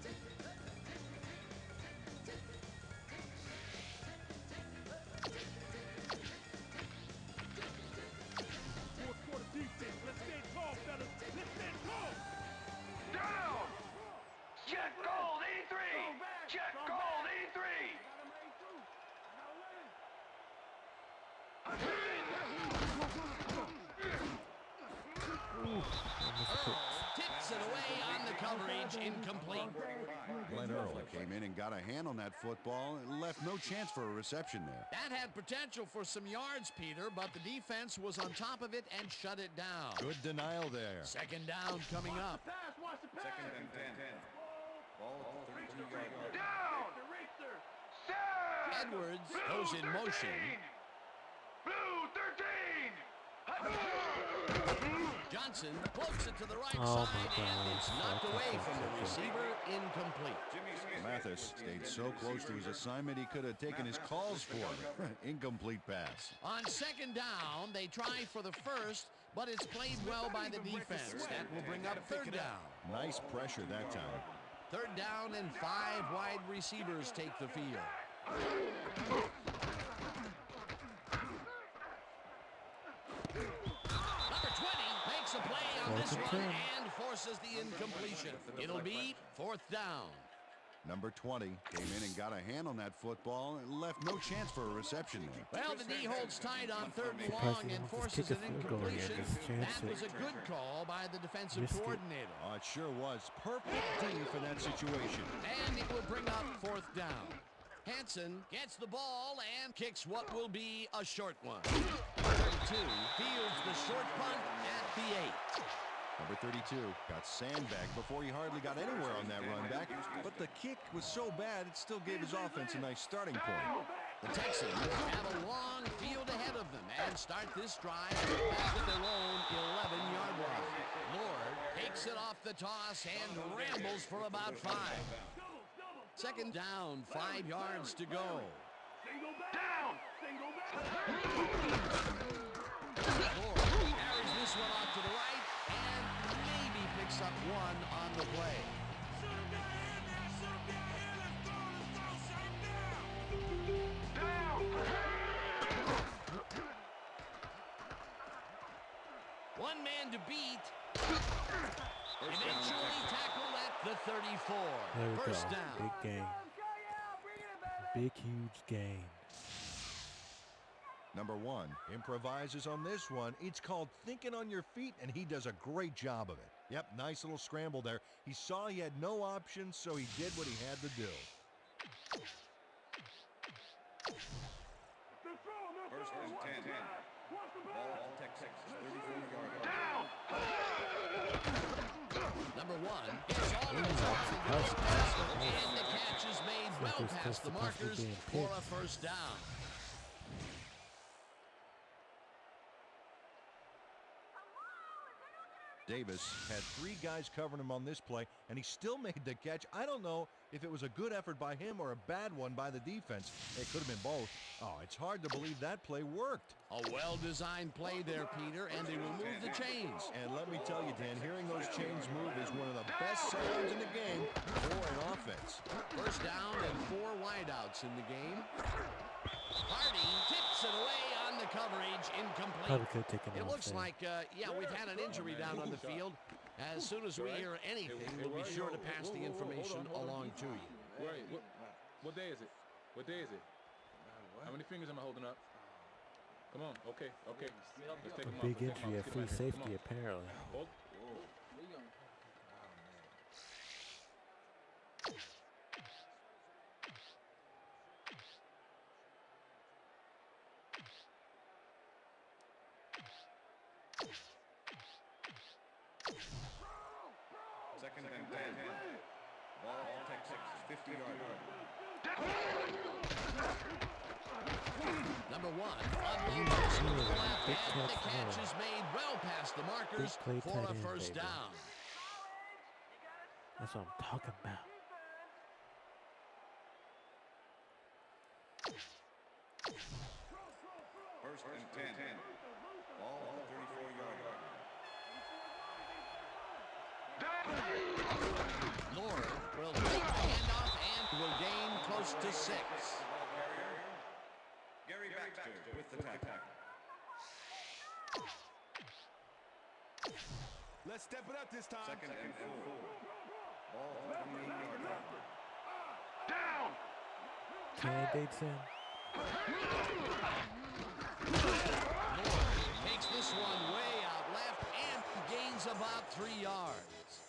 Down! Check gold, 83! Check gold, 83! Tips it away on the coverage incomplete. Glenn Earl came in and got a hand on that football and left no chance for a reception there. That had potential for some yards, Peter, but the defense was on top of it and shut it down. Good denial there. Second down coming up. Second and 10. Ball at the 32-yard line. Down! Set! Edwards goes in motion. Blue 13! Johnson floats it to the right Oh, side, my and God. it's knocked away from the receiver, incomplete. Mathis stayed so close to his assignment he could have taken his calls for it. Incomplete pass. On second down, they try for the first, but it's played well by the defense. That will bring up third down. Nice pressure that time. Third down and 5 wide receivers take the field. Number 20 makes a play on this one and forces the incompletion. It'll be fourth down. Number 20 came in and got a hand on that football and left no chance for a reception there. Well, the D holds tight on third and long and forces an incompletion. That was a good call by the defensive coordinator. Oh, it sure was. Perfect D for that situation. And it will bring up fourth down. Hansen gets the ball and kicks what will be a short one. 32 fields the short punt at the 8. Number 32 got sandbagged before he hardly got anywhere on that run back, but the kick was so bad it still gave his offense a nice starting point. The Texans have a long field ahead of them and start this drive back at their own 11-yard line. Lord takes it off the toss and rambles for about 5. Second down, 5 yards to go. Down! Lord carries this one off to the right and maybe picks up one on the play. One man to beat. Eventually tackled at the 34. There we First go. down. Big game. Big, huge game. Number 1 improvises on this one. It's called thinking on your feet, and he does a great job of it. Yep, nice little scramble there. He saw he had no options, so he did what he had to do. First and 10. Ball at Texas, 34-yard line. Down! Number 1 is all of his offense, and the catch is made well past the markers for a first down. Davis had 3 guys covering him on this play, and he still made the catch. I don't know if it was a good effort by him or a bad one by the defense. It could have been both. Oh, it's hard to believe that play worked. A well-designed play there, Peter, and they will move the chains. And let me tell you, Dan, hearing those chains move is one of the best sounds in the game for an offense. First down and 4 wideouts in the game. Harding tips it away on the coverage, incomplete. Probably could have taken It off looks there. like, we've had an injury down on the field. As soon as we hear anything, we'll be sure to pass the information along to you. Right. What day is it? What day is it? How many fingers am I holding up? Come on. Okay. Let's take A them big off. Let's take 'em injury off. at Let's get free 'em out of here. Come safety, on. apparently. Hold. Second and 10. Ball at Texas, 50-yard line. Number 1 unloads to the left, and the catch is made well past the markers Big play for tight a end, first baby. down. That's what I'm talking about. First and 10. Ball at the 34-yard line. Lord will take the handoff and will gain close to 6. Gary Baxter with the tackle. Let's step it up this time. Second and 4. Ball at the 28-yard line. Down! Candidates in. Lord takes this one way out left and gains about 3 yards.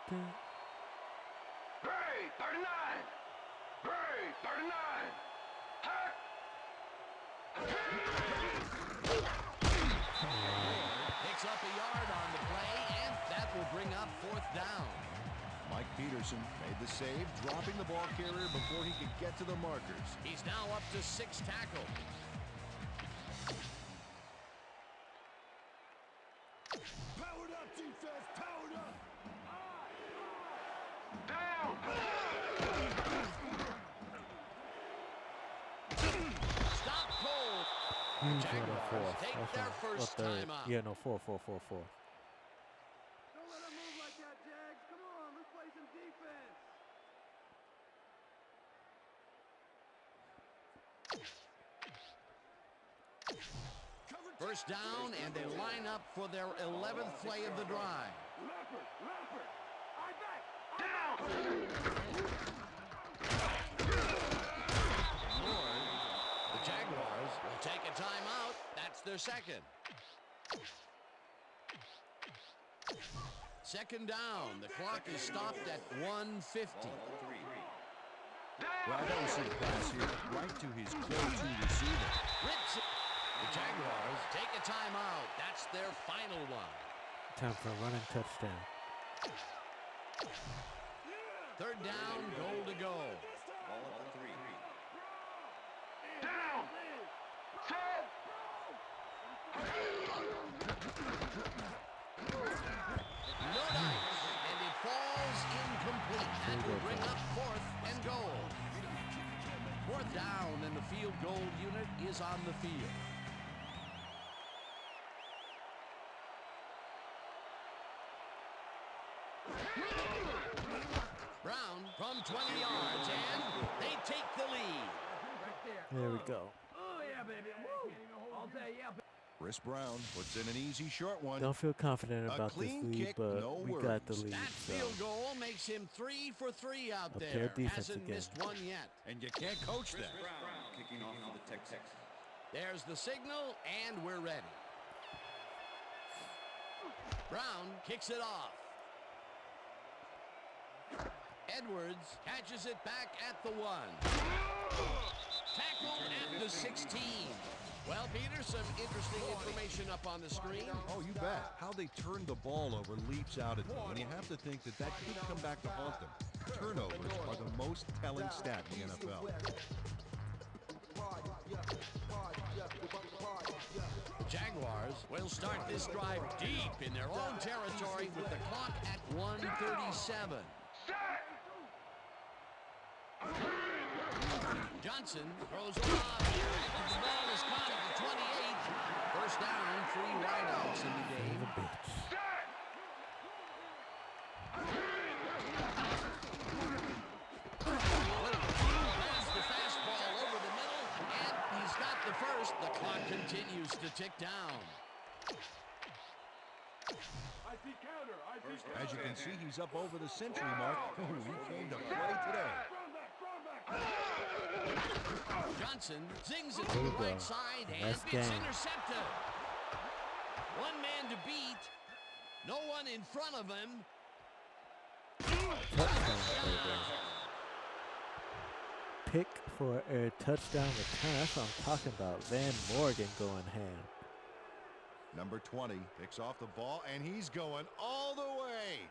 Gray, 39. Gray, 39. Tack. Picks up a yard on the play, and that will bring up 4th down. Mike Peterson made the save, dropping the ball carrier before he could get to the markers. He's now up to 6 tackles. Powered up, defense, powered up. Down. Stop cold. Huge Jaguars on a 4th. take That's their on first third. timeout. Yeah, no, 4. Don't let him move like that, Jags. Come on, let's play some defense. First down, and they line up for their 11th play of the drive. Leopard. I back. Down. Lord, the Jaguars will take a timeout. That's their second. Second down. The clock is stopped at 1:50. Well, that was a pass here right to his go-to receiver. Rips it. The Jaguars take a timeout. That's their final one. Time for a running touchdown. Third down, goal to go. Down. Set. No dice, and it falls incomplete. That will bring up 4th and goal. 4th down, and the field goal unit is on the field. Brown from 20 yards, and they take the lead. There we go. Oh, yeah, baby. Woo. All day, yeah, baby. Chris Brown puts in an easy short one. Don't feel confident A about this clean lead, kick, but no we got the worries. lead. That So. field goal makes him 3 for 3 out A there. pair defense Hasn't again. missed one yet. And you can't coach that. Kicking off for the Texans. There's the signal, and we're ready. Brown kicks it off. Edwards catches it back at the 1. Tackled at the 16. Well, Peter, some interesting information up on the screen. Oh, you bet. How they turned the ball over leaps out at them, and you have to think that that could come back to haunt them. Turnovers are the most telling stat in the NFL. The Jaguars will start this drive deep in their own territory with the clock at 1:37. Johnson throws a lob here. The ball is caught at the 28. First down, 3 wideouts in the game. Pass the fastball over the middle, and he's got the first. The clock continues to tick down. As you can see, he's up over the century mark. He came to play today. Johnson zings it to the right side, and Nice it's game. intercepted. One man to beat. No one in front of him. Pick for a touchdown return. That's what I'm talking about. Van Morgan going ham. Number 20 picks off the ball, and he's going all the way.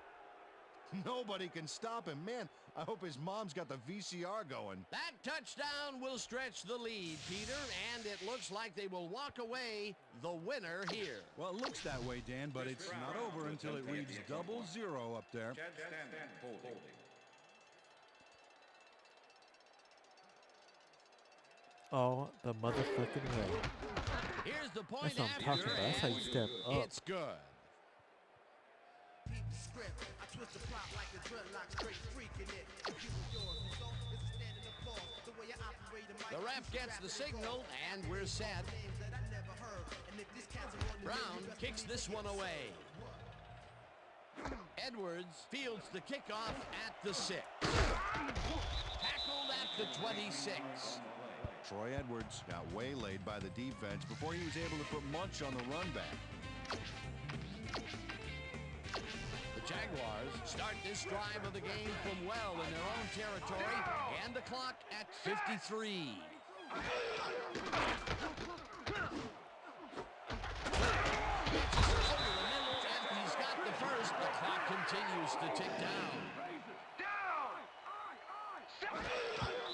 Nobody can stop him. Man, I hope his mom's got the VCR going. That touchdown will stretch the lead, Peter, and it looks like they will walk away the winner here. Well, it looks that way, Dan, but it's not over until it reads 0-0 up there. Holding. All the motherfucking way. Here's the point That's what I'm after, talking about. That's how you and step up. it's good. The ref gets the signal, and we're set. Brown kicks this one away. Edwards fields the kickoff at the 6. Tackled at the 26. Troy Edwards got waylaid by the defense before he was able to put Munch on the run back. The Jaguars start this drive of the game from well in their own territory, and the clock at 53. He's got the first. The clock continues to tick down.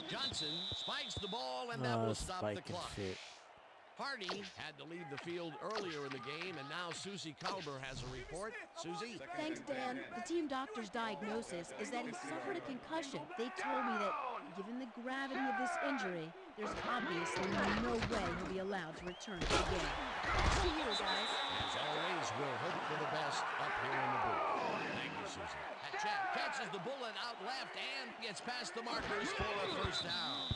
Johnson spikes the ball, and that will stop the clock. Hardy had to leave the field earlier in the game, and now Susie Kalber has a report. Susie? Thanks, Dan. The team doctor's diagnosis is that he suffered a concussion. They told me that, given the gravity of this injury, there's obviously no way he'll be allowed to return to the game. See you guys. As always, we'll hope for the best up here in the booth. Thank you, Susie. Jack catches the bullet out left and gets past the markers for a first down.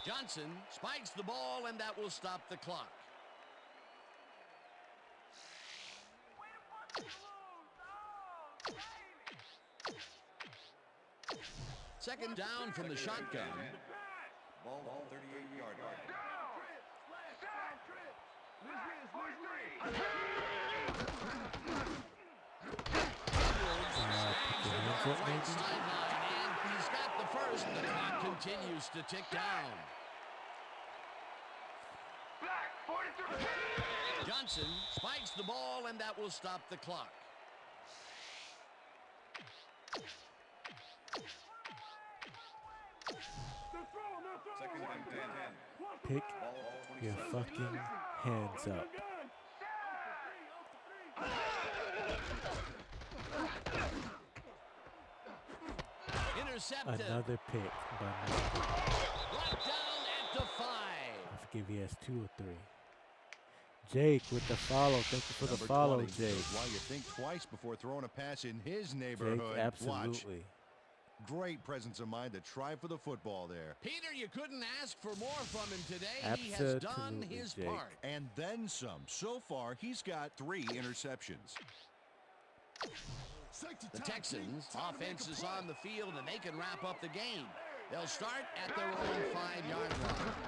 Johnson spikes the ball, and that will stop the clock. Second down from the shotgun. Ball 38-yard line. Right sideline, and he's got the first. The clock continues to tick down. Johnson spikes the ball, and that will stop the clock. Second and 10. Pick your fucking hands up. Intercepted. Another pick by Michael. Brought down at the 5. I forgive he has 2 or 3. Jake with the follow. Thank you for the follow, 20 Jake. shows why you think twice before throwing a pass in his neighborhood. Jake, absolutely. Watch. Great presence of mind to try for the football there. Peter, you couldn't ask for more from him today. Absolutely, He has done his Jake. part. And then some. So far, he's got 3 interceptions. The Texans' offense is on the field, and they can wrap up the game. They'll start at their own 5-yard line.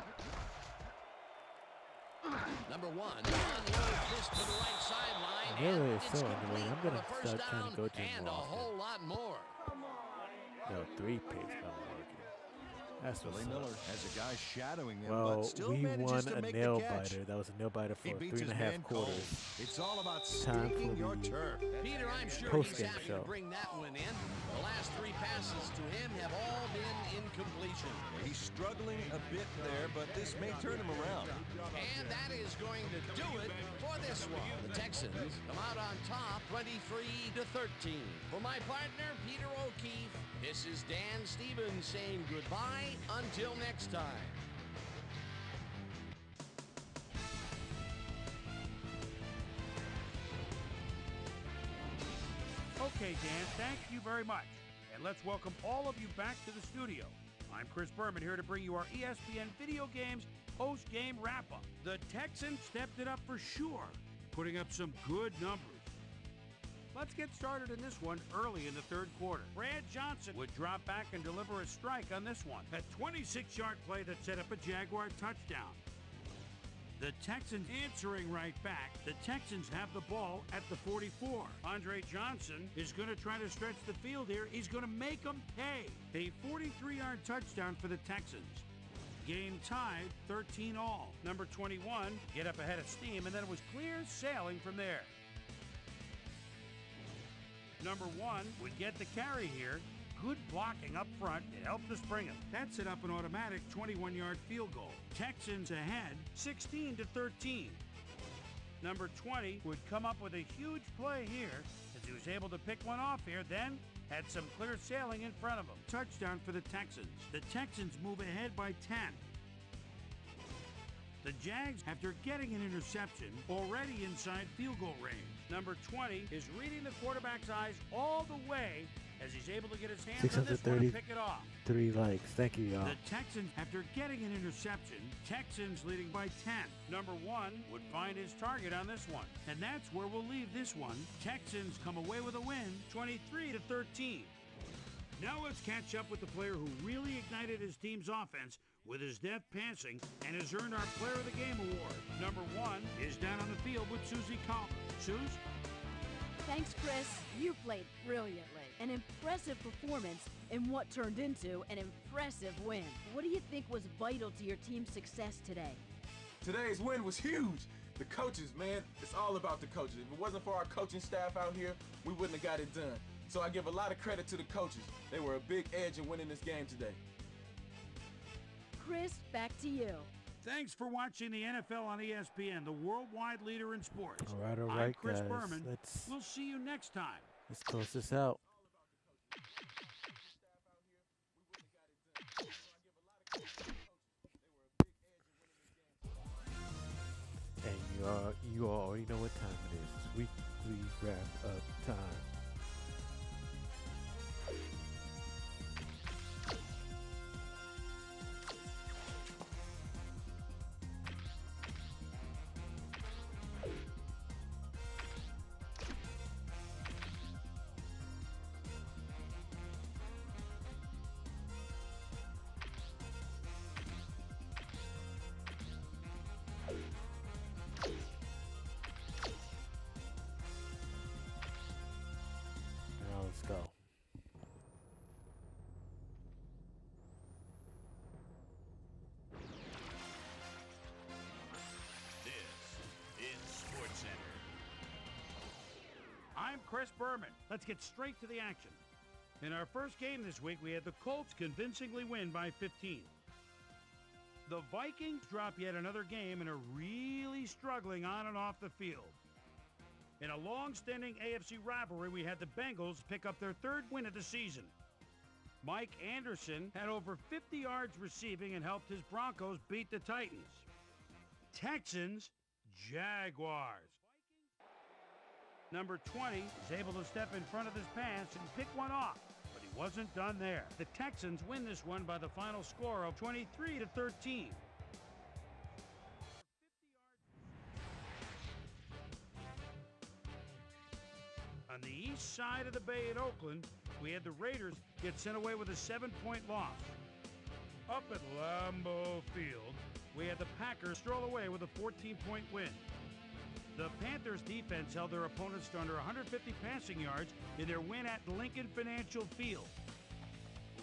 Number 1, on this to the right sideline. Really, And it's it's so complete annoying. I'm for gonna a first start trying down to go to him and more a often. whole lot more. Yo, 3 picks by Milwaukee. That's what's Billy up. Miller has a guy shadowing him, Well, but still we manages won to a make nail the catch. biter. That was a nail biter He for beats his 3.5 man quarters. cold. It's all about Time staking for your the turf. Peter, I'm sure he's post-game happy show. to bring that one in. The last 3 passes to him have all been incompletion. He's struggling a bit there, but this may turn him around. And that is going to do it for this one. The Texans come out on top 23-13. For my partner, Peter O'Keefe, this is Dan Stevens saying goodbye until next time. Okay, Dan, thank you very much. And let's welcome all of you back to the studio. I'm Chris Berman here to bring you our ESPN Video Games post-game wrap-up. The Texans stepped it up for sure, putting up some good numbers. Let's get started in this one early in the third quarter. Brad Johnson would drop back and deliver a strike on this one. A 26-yard play that set up a Jaguar touchdown. The Texans answering right back. The Texans have the ball at the 44. Andre Johnson is going to try to stretch the field here. He's going to make them pay. A 43-yard touchdown for the Texans. Game tied, 13-all. Number 21 get up ahead of steam, and then it was clear sailing from there. Number 1 would get the carry here. Good blocking up front. It helped us bring him. That set up an automatic 21-yard field goal. Texans ahead, 16-13. Number 20 would come up with a huge play here as he was able to pick one off here, then had some clear sailing in front of him. Touchdown for the Texans. The Texans move ahead by 10. The Jags, after getting an interception, already inside field goal range. Number 20 is reading the quarterback's eyes all the way as he's able to get his hands on this one and pick it off. 3 likes. Thank you, y'all. The Texans, after getting an interception, Texans leading by 10. Number 1 would find his target on this one. And that's where we'll leave this one. Texans come away with a win, 23-13. Now let's catch up with the player who really ignited his team's offense with his deft passing and has earned our Player of the Game award. Number 1 is down on the field with Susie Kalber. Suze? Thanks, Chris. You played brilliantly. An impressive performance in what turned into an impressive win. What do you think was vital to your team's success today? Today's win was huge. The coaches, man, it's all about the coaches. If it wasn't for our coaching staff out here, we wouldn't have got it done. So I give a lot of credit to the coaches. They were a big edge in winning this game today. Chris, back to you. Thanks for watching the NFL on ESPN, the worldwide leader in sports. All right, I'm Chris guys. Berman. We'll see you next time. Let's close this out. And you already know what time it is. It's weekly wrap-up time. Now let's go. This is SportsCenter. I'm Chris Berman. Let's get straight to the action. In our first game this week, we had the Colts convincingly win by 15. The Vikings drop yet another game and are really struggling on and off the field. In a long-standing AFC rivalry, we had the Bengals pick up their third win of the season. Mike Anderson had over 50 yards receiving and helped his Broncos beat the Titans. Texans, Jaguars. Number 20 is able to step in front of his pass and pick one off, but he wasn't done there. The Texans win this one by the final score of 23-13. On the east side of the bay in Oakland, we had the Raiders get sent away with a 7-point loss. Up at Lambeau Field, we had the Packers stroll away with a 14-point win. The Panthers defense held their opponents to under 150 passing yards in their win at Lincoln Financial Field.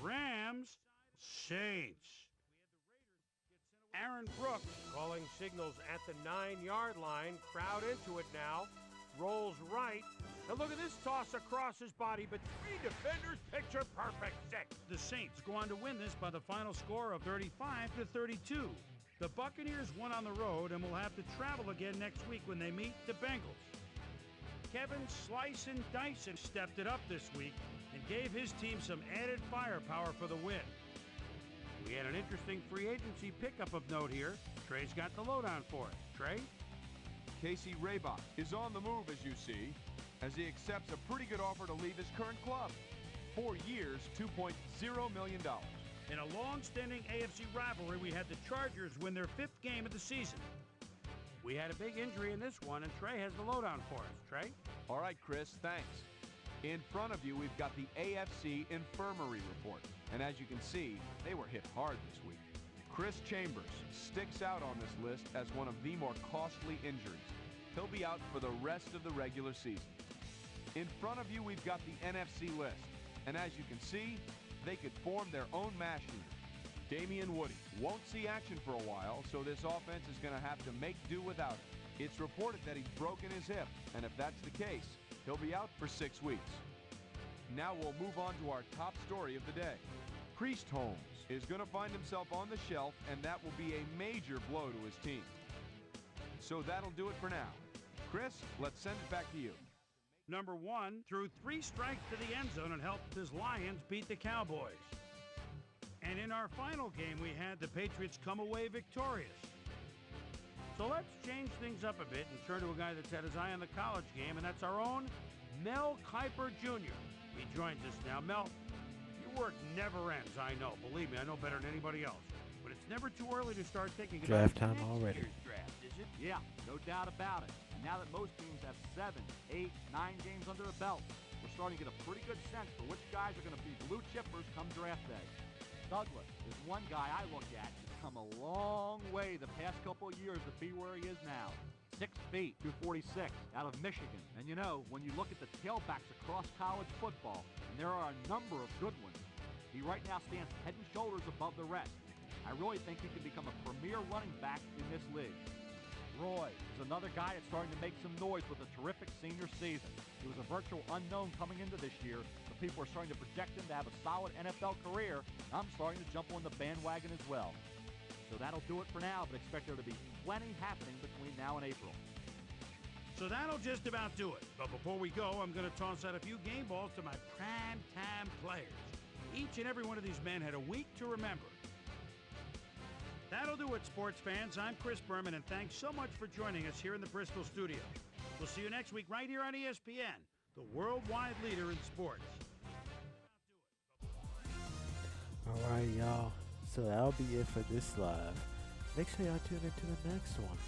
Rams, Saints. Aaron Brooks calling signals at the 9-yard line. Crowd into it now. Rolls right. And look at this toss across his body, but three defenders picture perfect six. The Saints go on to win this by the final score of 35-32. The Buccaneers won on the road and will have to travel again next week when they meet the Bengals. Kevin Slice and Dyson stepped it up this week and gave his team some added firepower for the win. We had an interesting free agency pickup of note here. Trey's got the lowdown for it. Trey? Casey Raybach is on the move, as you see, as he accepts a pretty good offer to leave his current club. 4 years, $2.0 million. In a long-standing AFC rivalry, we had the Chargers win their 5th game of the season. We had a big injury in this one, and Trey has the lowdown for us. Trey? All right, Chris, thanks. In front of you, we've got the AFC Infirmary Report. And as you can see, they were hit hard this week. Chris Chambers sticks out on this list as one of the more costly injuries. He'll be out for the rest of the regular season. In front of you, we've got the NFC list. And as you can see, they could form their own mash unit. Damian Woody won't see action for a while, so this offense is going to have to make do without him. It's reported that he's broken his hip, and if that's the case, he'll be out for 6 weeks. Now we'll move on to our top story of the day. Priest Holmes is going to find himself on the shelf, and that will be a major blow to his team. So that'll do it for now. Chris, let's send it back to you. Number 1 threw 3 strikes to the end zone and helped his Lions beat the Cowboys. And in our final game, we had the Patriots come away victorious. So let's change things up a bit and turn to a guy that's had his eye on the college game, and that's our own Mel Kiper Jr. He joins us now. Mel, your work never ends, I know. Believe me, I know better than anybody else. But it's never too early to start thinking about Draft time already. next year's draft, is it? Yeah, no doubt about it. And now that most teams have 7, 8, 9 games under the belt, we're starting to get a pretty good sense for which guys are going to be blue chippers come draft day. Douglas is one guy I look at who's come a long way the past couple of years to be where he is now. 6 feet, 246, out of Michigan. And you know, when you look at the tailbacks across college football, and there are a number of good ones, he right now stands head and shoulders above the rest. I really think he can become a premier running back in this league. Roy is another guy that's starting to make some noise with a terrific senior season. He was a virtual unknown coming into this year, but people are starting to project him to have a solid NFL career. I'm starting to jump on the bandwagon as well. So that'll do it for now, but expect there to be plenty happening between now and April. So that'll just about do it. But before we go, I'm going to toss out a few game balls to my prime-time players. Each and every one of these men had a week to remember. That'll do it, sports fans. I'm Chris Berman, and thanks so much for joining us here in the Bristol studio. We'll see you next week right here on ESPN, the worldwide leader in sports. All right, y'all. So that'll be it for this live. Make sure y'all tune into the next one.